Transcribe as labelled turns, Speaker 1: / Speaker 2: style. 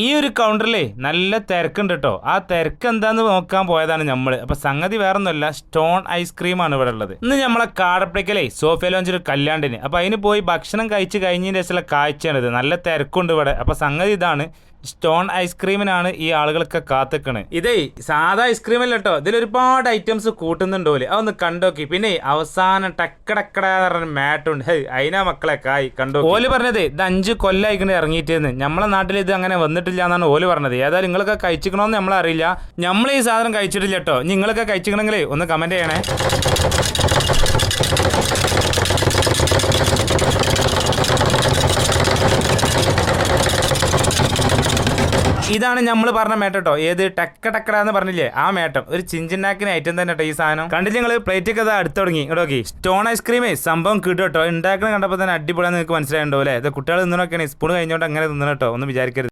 Speaker 1: ഈ ഒരു കൗണ്ടറിലേ നല്ല തിരക്കുണ്ട് കേട്ടോ. ആ തിരക്ക് എന്താന്ന് നോക്കാൻ പോയതാണ് നമ്മൾ. അപ്പൊ സംഗതി വേറൊന്നുമല്ല, സ്റ്റോൺ ഐസ്ക്രീമാണ് ഇവിടെ ഉള്ളത്. ഇന്ന് നമ്മളെ കാടപ്പടിക്കലേ സോഫിയ ലോഞ്ചിൽ കല്യാണ്ടിന്. അപ്പൊ അതിന് പോയി ഭക്ഷണം കഴിച്ച് കഴിഞ്ഞതിന് ശേഷമുള്ള കാഴ്ചയാണിത്. നല്ല തിരക്കുണ്ട് ഇവിടെ. അപ്പൊ സംഗതി ഇതാണ്, സ്റ്റോൺ ഐസ്ക്രീമിനാണ് ഈ ആളുകളൊക്കെ കാത്തിക്കണ്. ഇതേ സാധാ ഐസ്ക്രീം അല്ല കേട്ടോ, ഇതിലൊരുപാട് ഐറ്റംസ് കൂട്ടുന്നുണ്ടോ അതൊന്ന് കണ്ടോക്കി. പിന്നെ അവസാനം ടക്കടക്കട മാട്ടുണ്ട്. അതിനാ മക്കളെ കായ് കണ്ടോ. ഓല് പറഞ്ഞത് ഇത് 5 കൊല്ലായിക്കണ് ഇറങ്ങിയിട്ടെന്ന്. നമ്മളെ നാട്ടിൽ ഇത് അങ്ങനെ വന്നിട്ടില്ല എന്നാണ് ഓല് പറഞ്ഞത്. ഏതായാലും നിങ്ങളൊക്കെ കഴിച്ചിക്കണോന്ന് നമ്മളറിയില്ല. നമ്മൾ ഈ സാധനം കഴിച്ചിട്ടില്ല കേട്ടോ. നിങ്ങളൊക്കെ കഴിച്ചിക്കണമെങ്കിൽ ഒന്ന് കമന്റ് ചെയ്യണേ. ഇതാണ് നമ്മൾ പറഞ്ഞ മേട്ടം കേട്ടോ. ഏത് ടക്കടക്കട എന്ന് പറഞ്ഞില്ലേ, ആ മേട്ടം. ഒരു ചിഞ്ചിനാക്കിന് ഐറ്റം തന്നെ കേട്ടോ ഈ സാധനം. കണ്ടില്ല നിങ്ങൾ, പ്ലേറ്റ് ഒക്കെ അടുത്ത് തുടങ്ങി ഇടോക്കി. സ്റ്റോൺ ഐസ്ക്രീമേ സംഭവം കിട്ടും കേട്ടോ. ഉണ്ടാക്കണ കണ്ടപ്പോൾ തന്നെ അടിപൊളിയാന്ന് നിങ്ങൾക്ക് മനസ്സിലായിട്ടുണ്ടോ അല്ലേ. ഇത് കുട്ടികൾ തിന്നണൊക്കെയാണ്, സ്പൂൺ കഴിഞ്ഞോണ്ട് അങ്ങനെ തിന്നണം കേട്ടോ, ഒന്നും വിചാരിക്കരുത്.